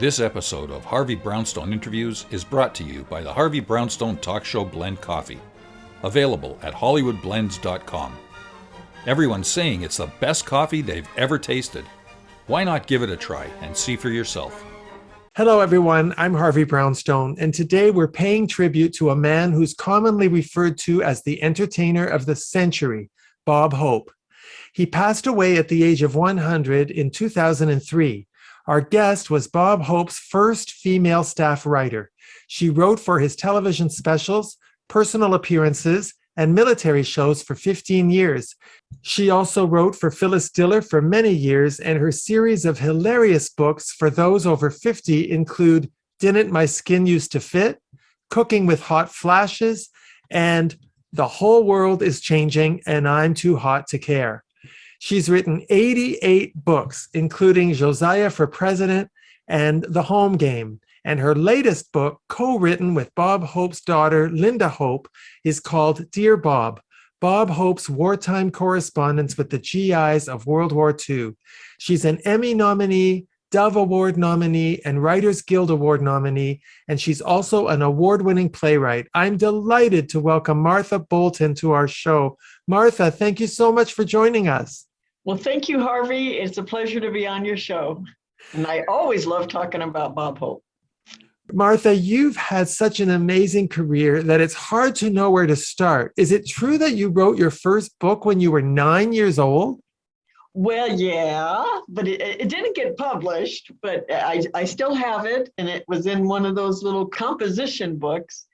This episode of Harvey Brownstone Interviews is brought to you by the Harvey Brownstone Talk Show Blend Coffee, available at hollywoodblends.com. Everyone's saying it's the best coffee they've ever tasted. Why not give it a try and see for yourself? Hello, everyone. I'm Harvey Brownstone, and today we're paying tribute to a man who's commonly referred to as the entertainer of the century, Bob Hope. He passed away at the age of 100 in 2003. Our guest was Bob Hope's first female staff writer. She wrote for his television specials, personal appearances, and military shows for 15 years. She also wrote for Phyllis Diller for many years, and her series of hilarious books for those over 50 include Didn't My Skin Used to Fit?, Cooking with Hot Flashes, and The Whole World is Changing and I'm Too Hot to Care. She's written 88 books, including Josiah for President and The Home Game. And her latest book, co-written with Bob Hope's daughter, Linda Hope, is called Dear Bob, Bob Hope's Wartime Correspondence with the GIs of World War II. She's an Emmy nominee, Dove Award nominee, and Writers Guild Award nominee, and she's also an award-winning playwright. I'm delighted to welcome Martha Bolton to our show. Martha, thank you so much for joining us. Well, thank you, Harvey. It's a pleasure to be on your show. And I always love talking about Bob Hope. Martha, you've had such an amazing career that it's hard to know where to start. Is it true that you wrote your first book when you were 9 years old? Well, yeah, but it didn't get published, but I still have it. And it was in one of those little composition books.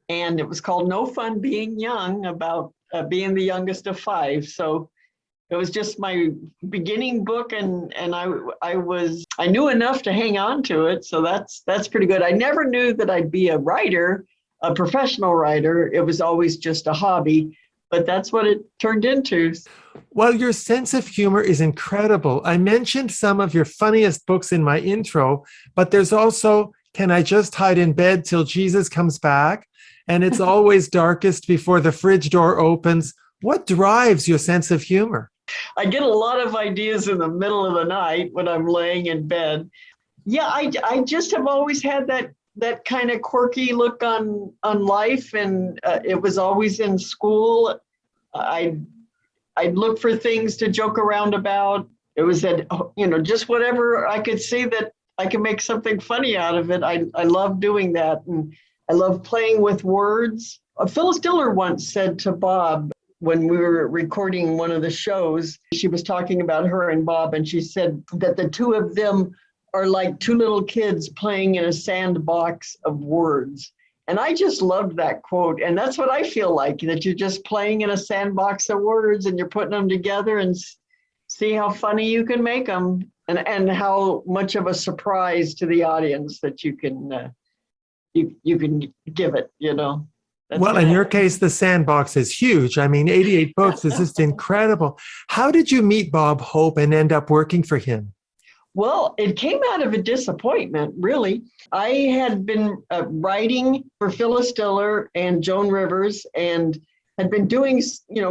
And it was called No Fun Being Young, about being the youngest of five. So it was just my beginning book, and I knew enough to hang on to it, so that's pretty good. I never knew that I'd be a writer, a professional writer. It was always just a hobby, but that's what it turned into. Well, your sense of humor is incredible. I mentioned some of your funniest books in my intro, but there's also Can I Just Hide in Bed Till Jesus Comes Back? And It's Always Darkest Before the Fridge Door Opens. What drives your sense of humor? I get a lot of ideas in the middle of the night when I'm laying in bed. Yeah, I just have always had that kind of quirky look on life, and it was always in school. I'd look for things to joke around about. It was that, just whatever I could see that I could make something funny out of it. I love doing that, and I love playing with words. Phyllis Diller once said to Bob, when we were recording one of the shows, she was talking about her and Bob, and she said that the two of them are like two little kids playing in a sandbox of words. And I just loved that quote. And that's what I feel like, that you're just playing in a sandbox of words and you're putting them together and see how funny you can make them, and how much of a surprise to the audience that you can give it, Well, in your case, the sandbox is huge. I mean, 88 books is just incredible. How did you meet Bob Hope and end up working for him? Well, it came out of a disappointment, really. I had been writing for Phyllis Diller and Joan Rivers, and had been doing,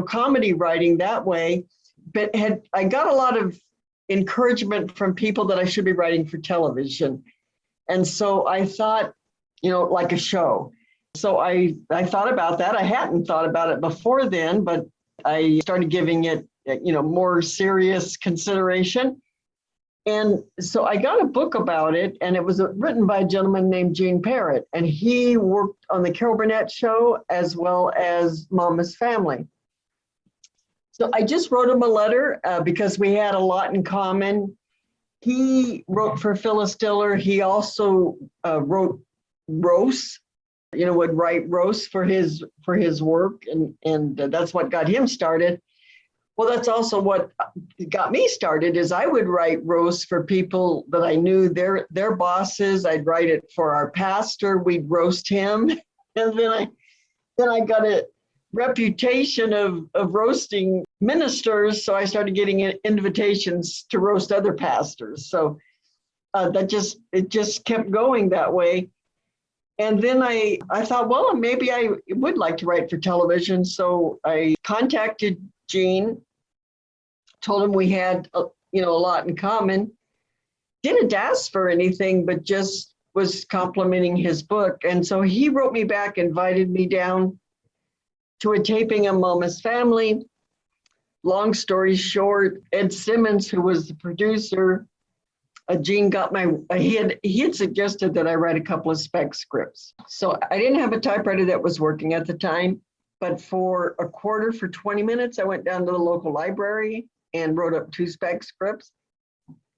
comedy writing that way, but I got a lot of encouragement from people that I should be writing for television. And so I thought, like a show. So I thought about that. I hadn't thought about it before then, but I started giving it, more serious consideration. And so I got a book about it, and it was written by a gentleman named Gene Parrott, and he worked on the Carol Burnett show as well as Mama's Family. So I just wrote him a letter because we had a lot in common. He wrote for Phyllis Diller. He also wrote roasts. Would write roasts for his work, and that's what got him started. Well, that's also what got me started, is I would write roasts for people that I knew, their bosses. I'd write it for our pastor. We'd roast him, and then I got a reputation of roasting ministers, so I started getting invitations to roast other pastors. So it just kept going that way. And then I thought, well, maybe I would like to write for television. So I contacted Gene, told him we had, a lot in common. didn't ask for anything, but just was complimenting his book. And so he wrote me back, invited me down to a taping of Mama's Family. Long story short, Ed Simmons, who was the producer, Gene got he had suggested that I write a couple of spec scripts. So I didn't have a typewriter that was working at the time, but for a quarter, for 20 minutes, I went down to the local library and wrote up 2 spec scripts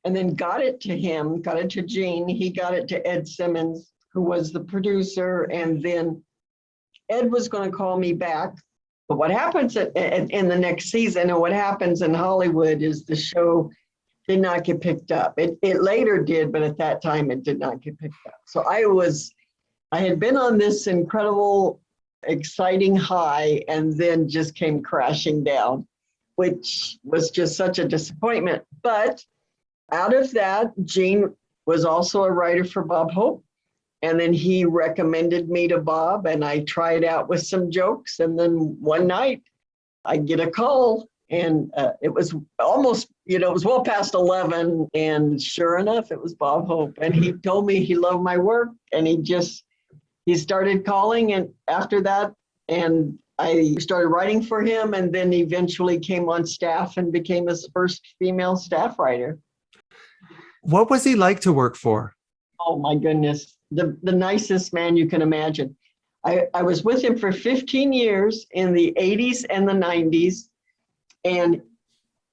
and then got it to him, got it to Gene. He got it to Ed Simmons, who was the producer. And then Ed was going to call me back. But what happens in the next season and what happens in Hollywood is the show did not get picked up. It later did, but at that time it did not get picked up. So I had been on this incredible, exciting high and then just came crashing down, which was just such a disappointment. But out of that, Gene was also a writer for Bob Hope. And then he recommended me to Bob and I tried out with some jokes. And then one night I get a call and it was almost, it was well past 11. And sure enough, it was Bob Hope. And he told me he loved my work and he started calling. And after that, and I started writing for him and then eventually came on staff and became his first female staff writer. What was he like to work for? Oh my goodness. The nicest man you can imagine. I was with him for 15 years in the 80s and the 90s, and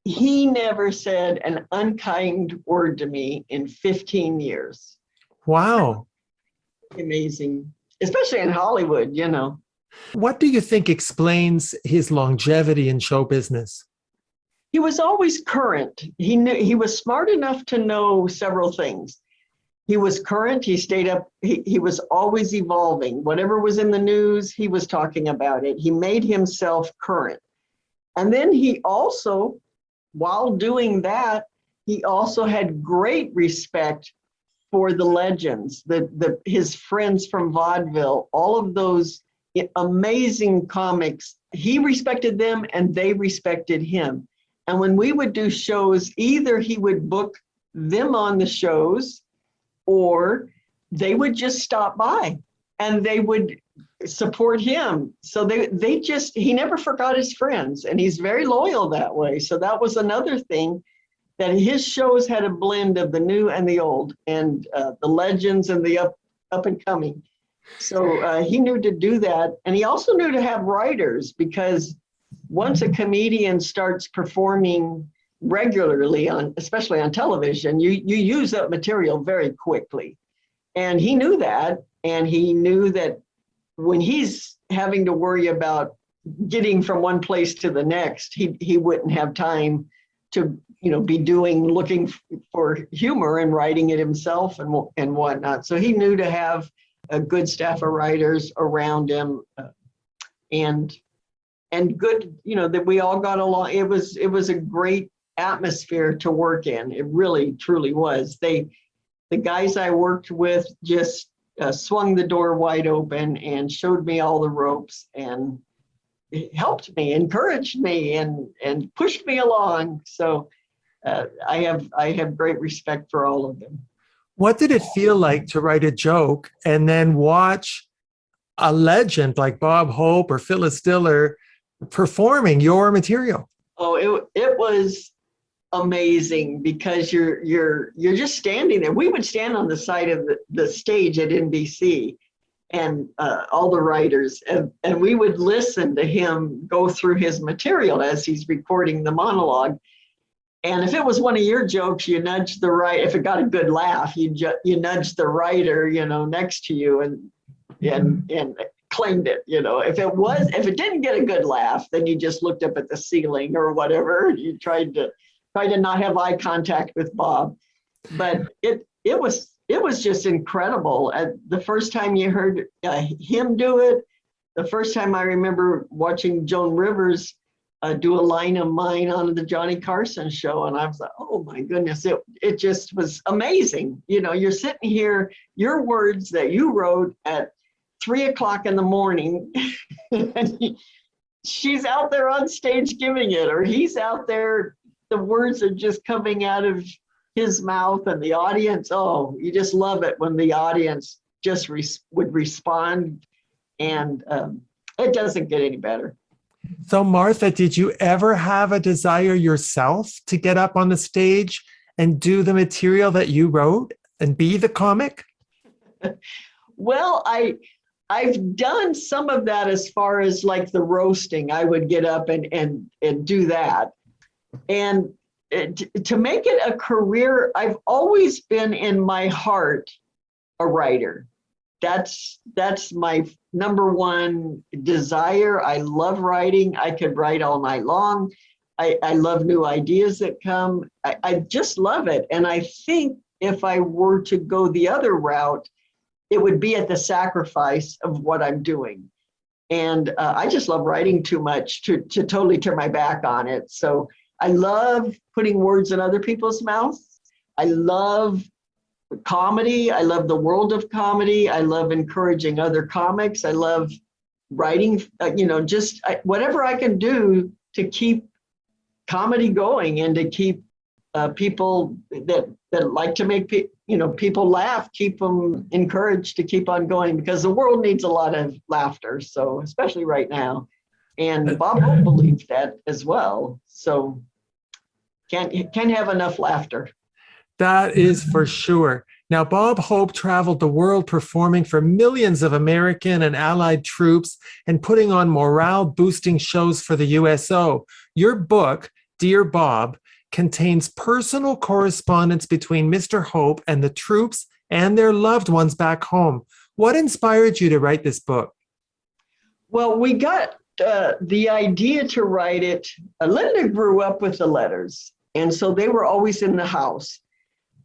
he never said an unkind word to me in 15 years. Wow. Amazing, especially in Hollywood, What do you think explains his longevity in show business? He was always current. He was smart enough to know several things. He was current, he stayed up, he was always evolving. Whatever was in the news, he was talking about it. He made himself current. And then he also, while doing that, he also had great respect for the legends, his friends from vaudeville, all of those amazing comics. He respected them and they respected him. And when we would do shows, either he would book them on the shows, or they would just stop by and they would support him. So he never forgot his friends and he's very loyal that way. So that was another thing, that his shows had a blend of the new and the old and the legends and the up and coming. So he knew to do that. And he also knew to have writers, because once a comedian starts performing regularly especially on television, you use that material very quickly. And he knew that, and he knew that when he's having to worry about getting from one place to the next, he wouldn't have time to be looking for humor and writing it himself and whatnot. So he knew to have a good staff of writers around him, and good, that we all got along. It was a great atmosphere to work in. It really, truly was. The guys I worked with just swung the door wide open and showed me all the ropes and helped me, encouraged me, and pushed me along. So I have great respect for all of them. What did it feel like to write a joke and then watch a legend like Bob Hope or Phyllis Diller performing your material? Oh, it was amazing, because you're just standing there. We would stand on the side of the stage at NBC, and all the writers, and we would listen to him go through his material as he's recording the monologue. And if it was one of your jokes, you nudged the writer. If it got a good laugh, you nudged the writer, next to you and claimed it. If it didn't get a good laugh, then you just looked up at the ceiling or whatever. You tried to not have eye contact with Bob. But it was just incredible. The first time you heard him do it, the first time I remember watching Joan Rivers do a line of mine on the Johnny Carson show, and I was like, oh my goodness, it just was amazing. You're sitting here, your words that you wrote at 3:00 in the morning, and she's out there on stage giving it, or he's out there, the words are just coming out of his mouth and the audience. Oh, you just love it when the audience just would respond, and it doesn't get any better. So, Martha, did you ever have a desire yourself to get up on the stage and do the material that you wrote and be the comic? Well, I've done some of that as far as like the roasting. I would get up and do that. And to make it a career, I've always been in my heart a writer. That's my number one desire. I love writing. I could write all night long. I love new ideas that come. I just love it. And I think if I were to go the other route, it would be at the sacrifice of what I'm doing. And I just love writing too much to totally turn my back on it. So I love putting words in other people's mouths. I love comedy. I love the world of comedy. I love encouraging other comics. I love writing, whatever I can do to keep comedy going and to keep people that like to make people laugh, keep them encouraged to keep on going, because the world needs a lot of laughter. So especially right now, and Bob Hope believes that as well. So can't have enough laughter. That is for sure. Now, Bob Hope traveled the world performing for millions of American and Allied troops and putting on morale-boosting shows for the USO. Your book, Dear Bob, contains personal correspondence between Mr. Hope and the troops and their loved ones back home. What inspired you to write this book? Well, we got the idea to write it. Linda grew up with the letters, and so they were always in the house.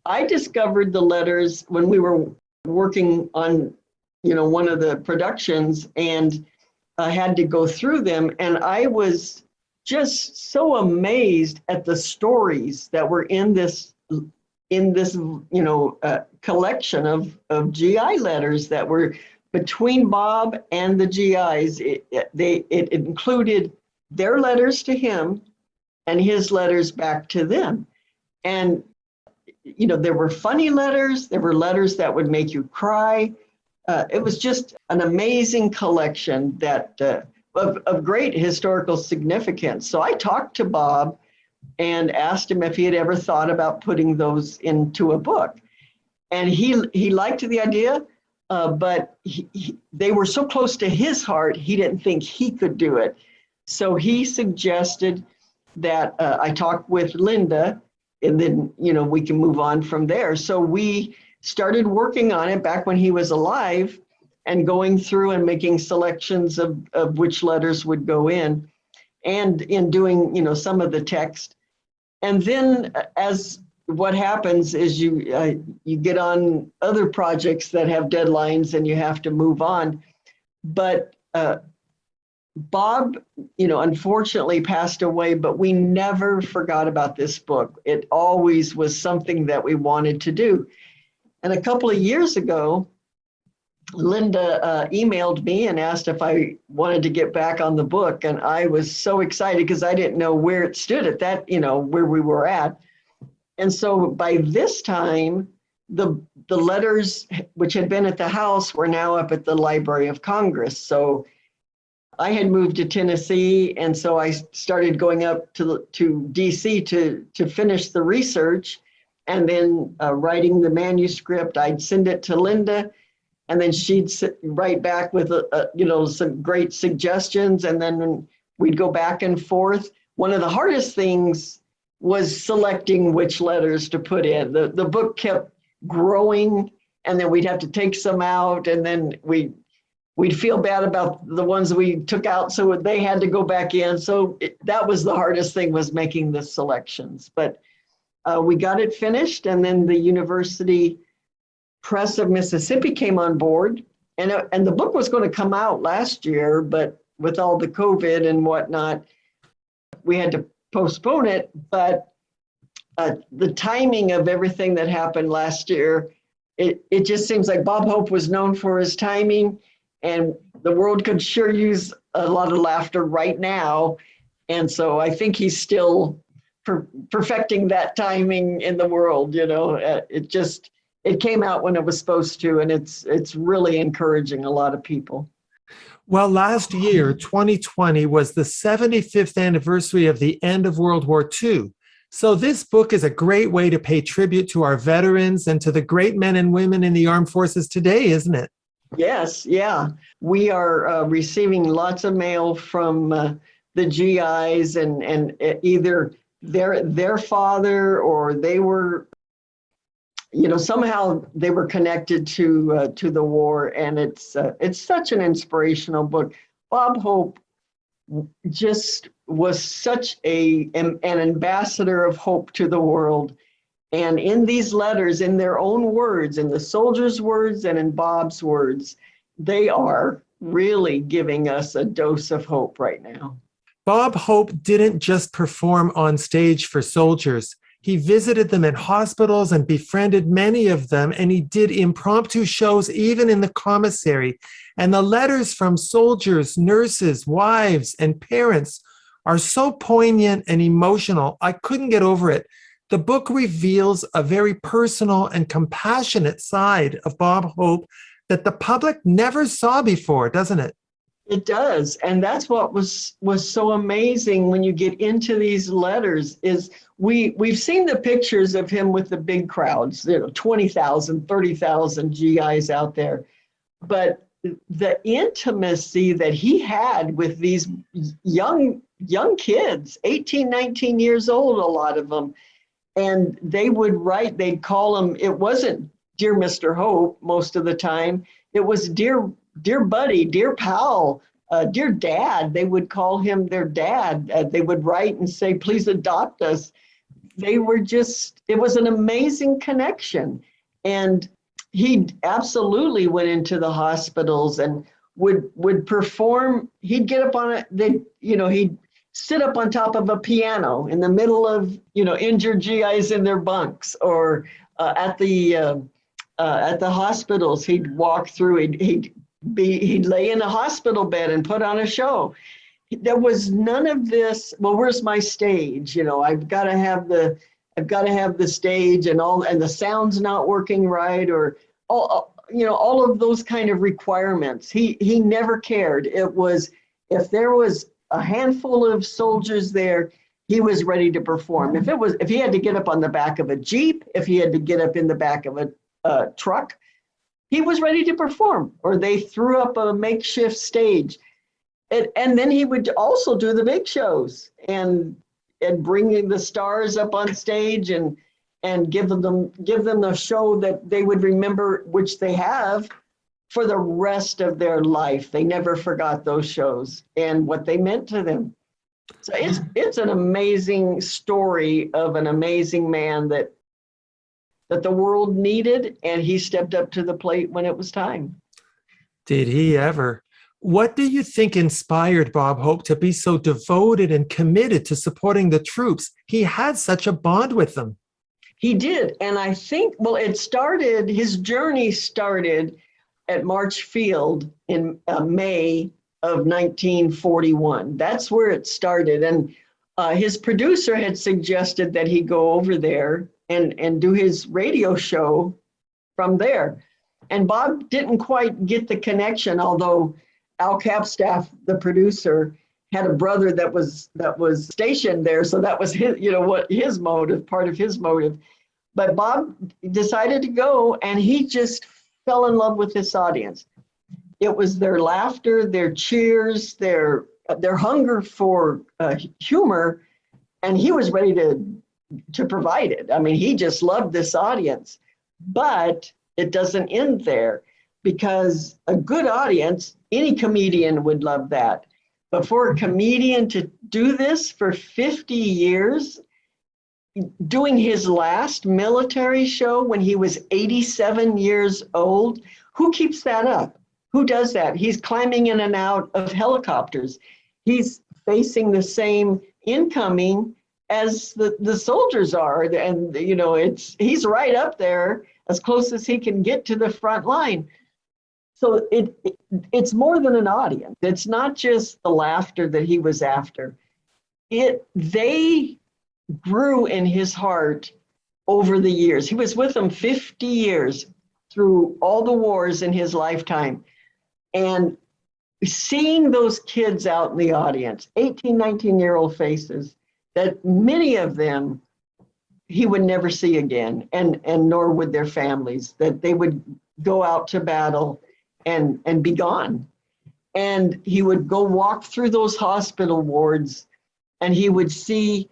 I discovered the letters when we were working on, one of the productions, and I had to go through them, and I was just so amazed at the stories that were in this collection of GI letters that were between Bob and the GIs. It included their letters to him and his letters back to them. And, there were funny letters, there were letters that would make you cry. It was just an amazing collection that of great historical significance. So I talked to Bob and asked him if he had ever thought about putting those into a book. And he liked the idea, but they were so close to his heart, he didn't think he could do it. So he suggested that I talk with Linda, and then, we can move on from there. So we started working on it back when he was alive and going through and making selections of which letters would go in, and in doing, some of the text. And then as what happens is you get on other projects that have deadlines and you have to move on. But Bob, unfortunately passed away, but we never forgot about this book. It always was something that we wanted to do. And a couple of years ago, Linda emailed me and asked if I wanted to get back on the book. And I was so excited because I didn't know where it stood at that, where we were at. And so by this time, the letters which had been at the house were now up at the Library of Congress. So I had moved to Tennessee, and so I started going up to DC to finish the research, and then writing the manuscript. I'd send it to Linda, and then she'd write back with some great suggestions, and then we'd go back and forth. One of the hardest things was selecting which letters to put in. The book kept growing, and then we'd have to take some out, and then we'd feel bad about the ones we took out, so they had to go back in. So that was the hardest thing, was making the selections. But we got it finished, and then the University Press of Mississippi came on board, and the book was going to come out last year, but with all the COVID and whatnot, we had to postpone it. But the timing of everything that happened last year, it just seems like Bob Hope was known for his timing. And the world could sure use a lot of laughter right now. And so I think he's still perfecting that timing in the world. It came out when it was supposed to, and it's really encouraging a lot of people. Well, last year, 2020, was the 75th anniversary of the end of World War II. So this book is a great way to pay tribute to our veterans and to the great men and women in the armed forces today, isn't it? Yes, yeah. We are receiving lots of mail from the GIs, and either their father, or they were, somehow they were connected to the war, and it's such an inspirational book. Bob Hope just was such an ambassador of hope to the world. And in these letters, in their own words, in the soldiers' words and in Bob's words, they are really giving us a dose of hope right now. Bob Hope didn't just perform on stage for soldiers. He visited them in hospitals and befriended many of them, and he did impromptu shows even in the commissary. And the letters from soldiers, nurses, wives, and parents are so poignant and emotional. I couldn't get over it. The book reveals a very personal and compassionate side of Bob Hope that the public never saw before, doesn't it? It does. And that's what was so amazing when you get into these letters is we've seen the pictures of him with the big crowds, 20,000, 30,000 GIs out there. But the intimacy that he had with these young kids, 18, 19 years old, a lot of them, and they would write, they'd call him, it wasn't Dear Mr. Hope most of the time. It was Dear Buddy, Dear Pal, Dear Dad. They would call him their dad. They would write and say, please adopt us. They were it was an amazing connection. And he absolutely went into the hospitals and would perform. He'd get up on it. He'd sit up on top of a piano in the middle of, injured GIs in their bunks, or at the hospitals. He'd walk through. He'd lay in a hospital bed and put on a show. There was none of this. Well, where's my stage? I've got to have the stage, and the sound's not working right, or all of those kind of requirements. He never cared. It was, if there was a handful of soldiers there, he was ready to perform. If he had to get up on the back of a Jeep, if he had to get up in the back of a truck, he was ready to perform. Or they threw up a makeshift stage. And then he would also do the big shows and bringing the stars up on stage and give them the show that they would remember, which they have for the rest of their life. They never forgot those shows and what they meant to them. So it's an amazing story of an amazing man that the world needed, and he stepped up to the plate when it was time. Did he ever? What do you think inspired Bob Hope to be so devoted and committed to supporting the troops? He had such a bond with them. He did. And I think, his journey started at March Field in May of 1941. That's where it started. And his producer had suggested that he go over there and do his radio show from there. And Bob didn't quite get the connection, although Al Capstaff, the producer, had a brother that was stationed there. So that was his motive, part of his motive. But Bob decided to go, and he just fell in love with this audience. It was their laughter, their cheers, their hunger for humor, and he was ready to provide it. I mean, he just loved this audience. But it doesn't end there, because a good audience, any comedian would love that. But for a comedian to do this for 50 years, doing his last military show when he was 87 years old, who keeps that up? Who does that? He's climbing in and out of helicopters. He's facing the same incoming as the soldiers are. And, he's right up there, as close as he can get to the front line. So it's more than an audience. It's not just the laughter that he was after. They grew in his heart over the years. He was with them 50 years through all the wars in his lifetime. And seeing those kids out in the audience, 18, 19-year-old faces, that many of them he would never see again, and nor would their families, that they would go out to battle and be gone. And he would go walk through those hospital wards, and he would see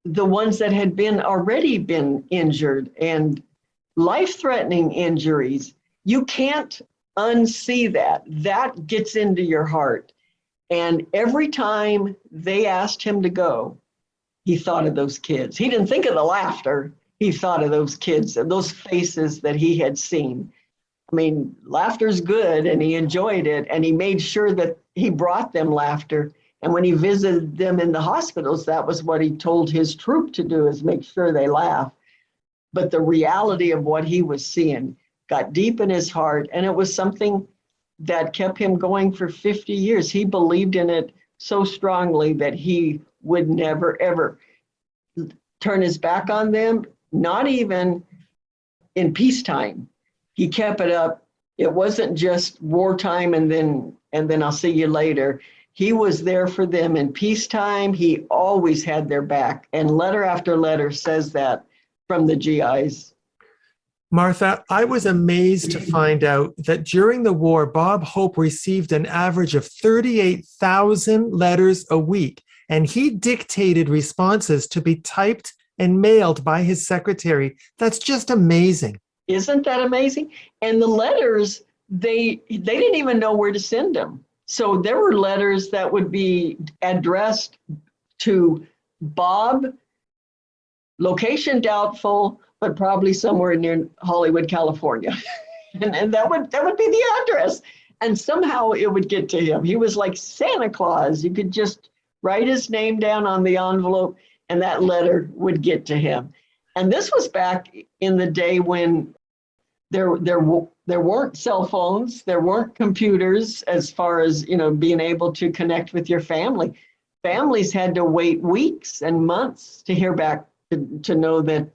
the ones that had already been injured and life-threatening injuries. You can't unsee that. That gets into your heart. And every time they asked him to go, he thought of those kids. He didn't think of the laughter. He thought of those kids and those faces that he had seen. I mean, laughter's good, and he enjoyed it, and he made sure that he brought them laughter. And when he visited them in the hospitals, that was what he told his troop to do, is make sure they laugh. But the reality of what he was seeing got deep in his heart, and it was something that kept him going for 50 years. He believed in it so strongly that he would never, ever turn his back on them, not even in peacetime. He kept it up. It wasn't just wartime and then I'll see you later. He was there for them in peacetime. He always had their back. And letter after letter says that from the GIs. Martha, I was amazed to find out that during the war, Bob Hope received an average of 38,000 letters a week, and he dictated responses to be typed and mailed by his secretary. That's just amazing. Isn't that amazing? And the letters, they didn't even know where to send them. So there were letters that would be addressed to Bob, location doubtful, but probably somewhere near Hollywood, California. and that would be the address. And somehow it would get to him. He was like Santa Claus. You could just write his name down on the envelope, and that letter would get to him. And this was back in the day when there weren't cell phones, there weren't computers as far as, being able to connect with your family. Families had to wait weeks and months to hear back to know that,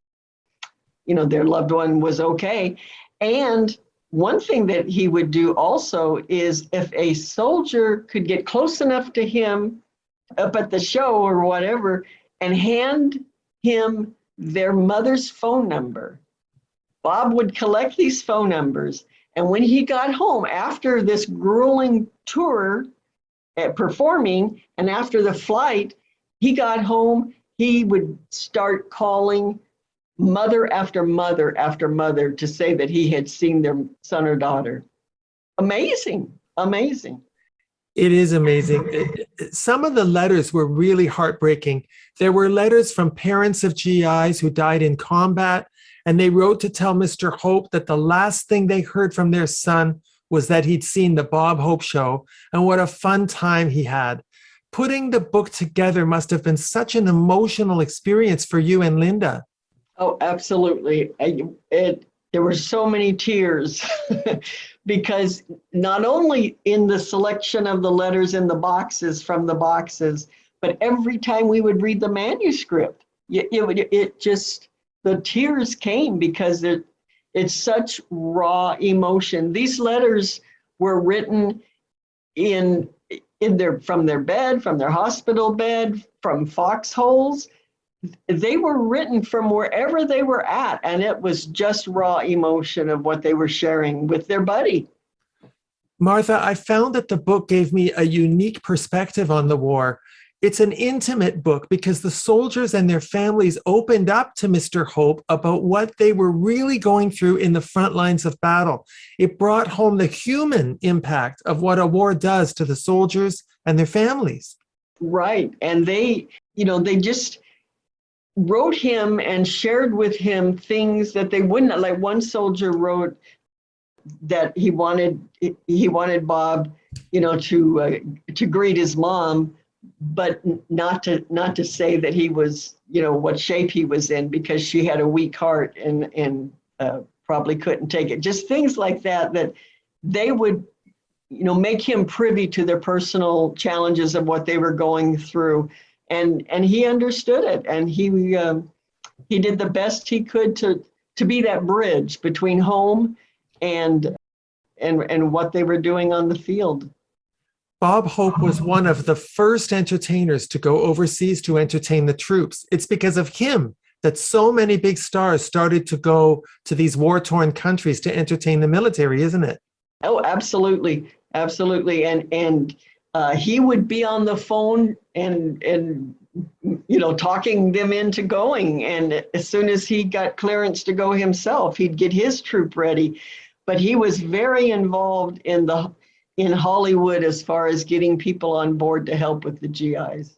their loved one was okay. And one thing that he would do also is if a soldier could get close enough to him up at the show or whatever and hand him their mother's phone number, Bob would collect these phone numbers. And when he got home after this grueling tour at performing and after the flight, he got home, he would start calling mother after mother after mother to say that he had seen their son or daughter. Amazing, amazing. It is amazing. Some of the letters were really heartbreaking. There were letters from parents of GIs who died in combat, and they wrote to tell Mr. Hope that the last thing they heard from their son was that he'd seen the Bob Hope show and what a fun time he had. Putting the book together must have been such an emotional experience for you and Linda. Oh, absolutely. There were so many tears because not only in the selection of the letters in the boxes from the boxes, but every time we would read the manuscript, it just, the tears came because it's such raw emotion. These letters were written from their bed, from their hospital bed, from foxholes. They were written from wherever they were at, and it was just raw emotion of what they were sharing with their buddy. Martha, I found that the book gave me a unique perspective on the war. It's an intimate book because the soldiers and their families opened up to Mr. Hope about what they were really going through in the front lines of battle. It brought home the human impact of what a war does to the soldiers and their families. Right. And they just wrote him and shared with him things that they wouldn't. Like one soldier wrote that he wanted Bob, to greet his mom, but not to say that he was, what shape he was in, because she had a weak heart and probably couldn't take it. Just things like that they would, make him privy to their personal challenges of what they were going through. and he understood it, and he did the best he could to be that bridge between home and what they were doing on the field. Bob Hope was one of the first entertainers to go overseas to entertain the troops. It's because of him that so many big stars started to go to these war-torn countries to entertain the military, isn't it? Oh, absolutely, absolutely. And he would be on the phone and talking them into going. And as soon as he got clearance to go himself, he'd get his troop ready. But he was very involved in Hollywood as far as getting people on board to help with the GIs.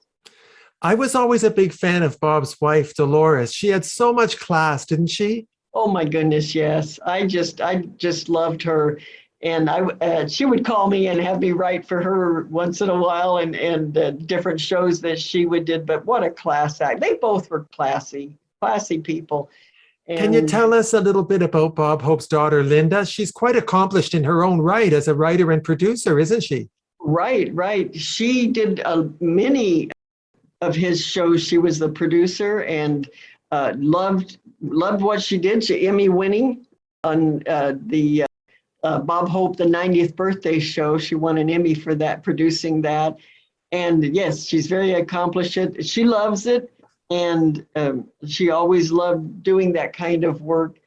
I was always a big fan of Bob's wife, Dolores. She had so much class, didn't she? Oh my goodness, yes. I just loved her. And she would call me and have me write for her once in a while, and different shows that she would did. But what a class act. They both were classy people. And can you tell us a little bit about Bob Hope's daughter, Linda? She's quite accomplished in her own right as a writer and producer, isn't she? Right. She did many of his shows. She was the producer and loved what she did. She Emmy-winning on the Bob Hope, the 90th birthday show. She won an Emmy for that, producing that. And yes, she's very accomplished. She loves it. And she always loved doing that kind of work.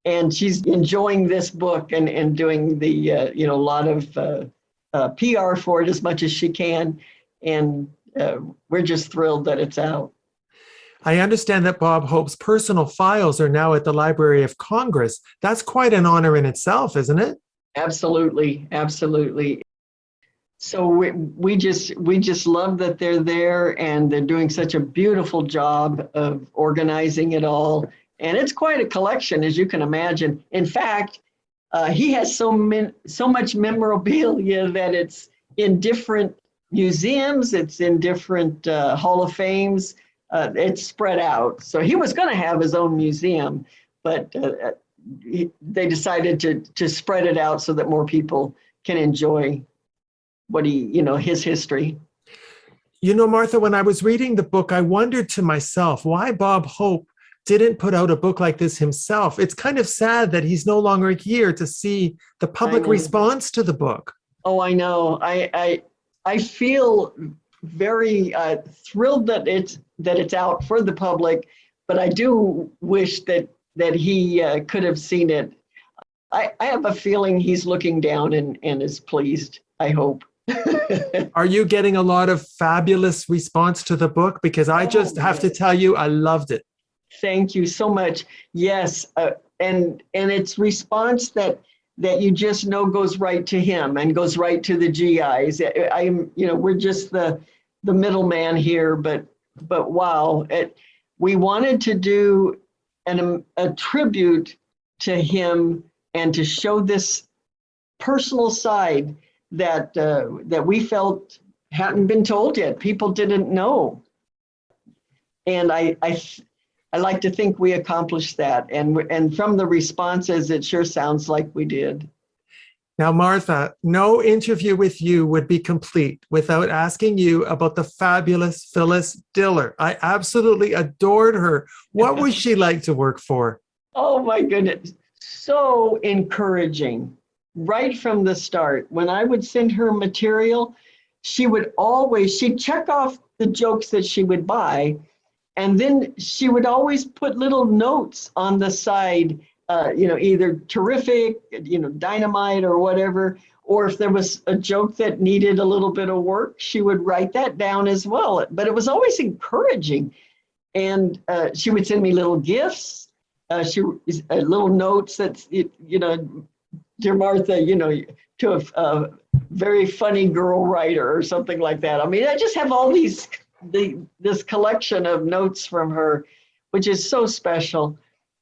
And she's enjoying this book and doing the, a lot of PR for it as much as she can. And we're just thrilled that it's out. I understand that Bob Hope's personal files are now at the Library of Congress. That's quite an honor in itself, isn't it? Absolutely. So we just love that they're there, and they're doing such a beautiful job of organizing it all. And it's quite a collection, as you can imagine. In fact, he has so much memorabilia that it's in different museums, it's in different Hall of Fames. It's spread out. So he was going to have his own museum, but they decided to spread it out so that more people can enjoy what his history. Martha, when I was reading the book, I wondered to myself why Bob Hope didn't put out a book like this himself. It's kind of sad that he's no longer here to see the public response to the book. Oh, I know. I feel very thrilled that it's out for the public, but I do wish that he could have seen it. I have a feeling he's looking down and is pleased, I hope. Are you getting a lot of fabulous response to the book? Because I just have to tell you, I loved it. Thank you so much. Yes, and it's response that you just know goes right to him and goes right to the GIs. We're just the middleman here, but wow, we wanted to do a tribute to him and to show this personal side that we felt hadn't been told yet. People didn't know, and I like to think we accomplished that. And from the responses, it sure sounds like we did. Now, Martha, no interview with you would be complete without asking you about the fabulous Phyllis Diller. I absolutely adored her. What was she like to work for? Oh my goodness, so encouraging. Right from the start, when I would send her material, she'd check off the jokes that she would buy, and then she would always put little notes on the side, either terrific, dynamite or whatever, or if there was a joke that needed a little bit of work, she would write that down as well. But it was always encouraging. And she would send me little gifts, little notes that, dear Martha, to a very funny girl writer or something like that. I mean, I just have all this collection of notes from her, which is so special.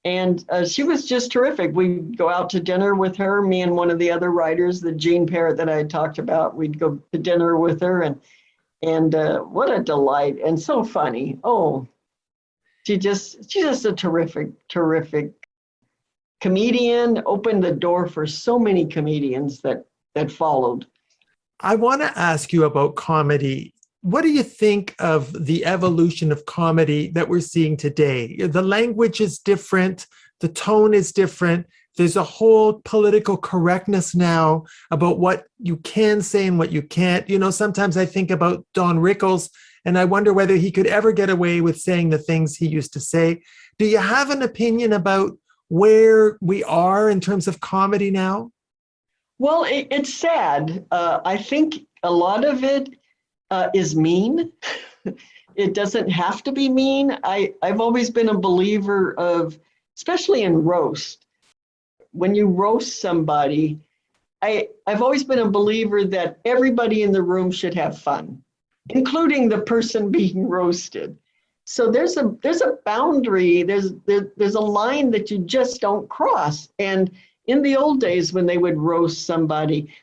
And she was just terrific. We'd go out to dinner with her, me and one of the other writers, the Jean Parrott that I had talked about. We'd go to dinner with her, and what a delight, and so funny. Oh, she's just a terrific comedian, opened the door for so many comedians that followed. I want to ask you about comedy. What do you think of the evolution of comedy that we're seeing today? The language is different, the tone is different. There's a whole political correctness now about what you can say and what you can't. Sometimes I think about Don Rickles and I wonder whether he could ever get away with saying the things he used to say. Do you have an opinion about where we are in terms of comedy now? Well, it's sad. I think a lot of it is mean. It doesn't have to be mean. I've always been a believer of, especially in roast, when you roast somebody, I've always been a believer that everybody in the room should have fun, including the person being roasted. So there's a boundary, there's a line that you just don't cross. And in the old days when they would roast somebody,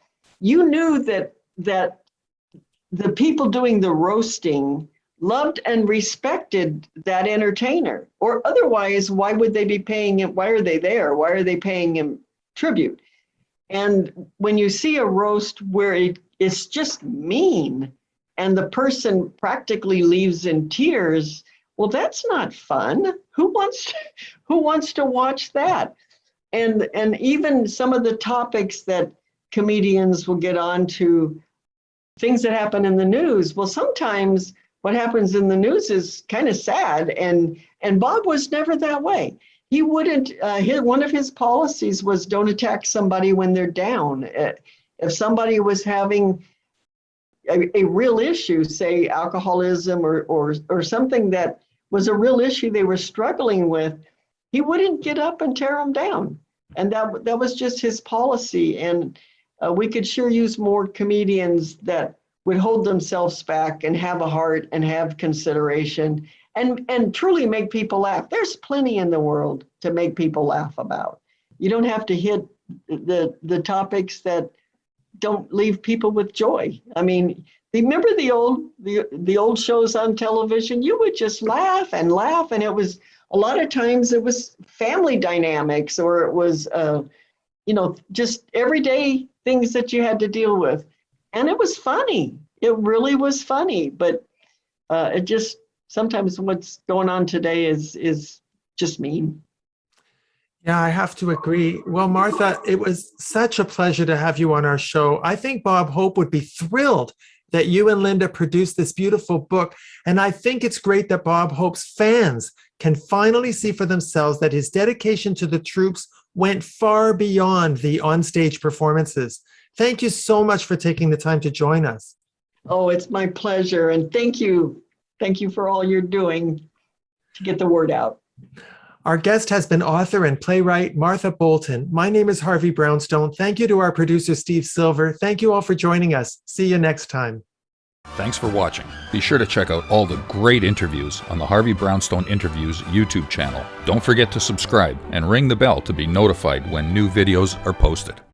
you knew that the people doing the roasting loved and respected that entertainer, or otherwise, why would they be paying him? Why are they there? Why are they paying him tribute? And when you see a roast where it's just mean and the person practically leaves in tears, well, that's not fun. Who wants to watch that? And even some of the topics that comedians will get onto, things that happen in the news. Well, sometimes what happens in the news is kind of sad, and Bob was never that way. He wouldn't. One of his policies was don't attack somebody when they're down. If somebody was having a real issue, say alcoholism or something that was a real issue they were struggling with, he wouldn't get up and tear them down. And that was just his policy. And we could sure use more comedians that would hold themselves back and have a heart and have consideration and truly make people laugh. There's plenty in the world to make people laugh about. You don't have to hit the topics that don't leave people with joy. I mean, remember the old shows on television? You would just laugh, and it was a lot of times it was family dynamics, or it was just everyday things that you had to deal with, and it was funny. It really was funny, but it just sometimes what's going on today is just mean. Yeah, I have to agree. Well, Martha, it was such a pleasure to have you on our show. I think Bob Hope would be thrilled that you and Linda produced this beautiful book. And I think it's great that Bob Hope's fans can finally see for themselves that his dedication to the troops went far beyond the onstage performances. Thank you so much for taking the time to join us. Oh, it's my pleasure. And thank you. Thank you for all you're doing to get the word out. Our guest has been author and playwright Martha Bolton. My name is Harvey Brownstone. Thank you to our producer, Steve Silver. Thank you all for joining us. See you next time. Thanks for watching. Be sure to check out all the great interviews on the Harvey Brownstone Interviews YouTube channel. Don't forget to subscribe and ring the bell to be notified when new videos are posted.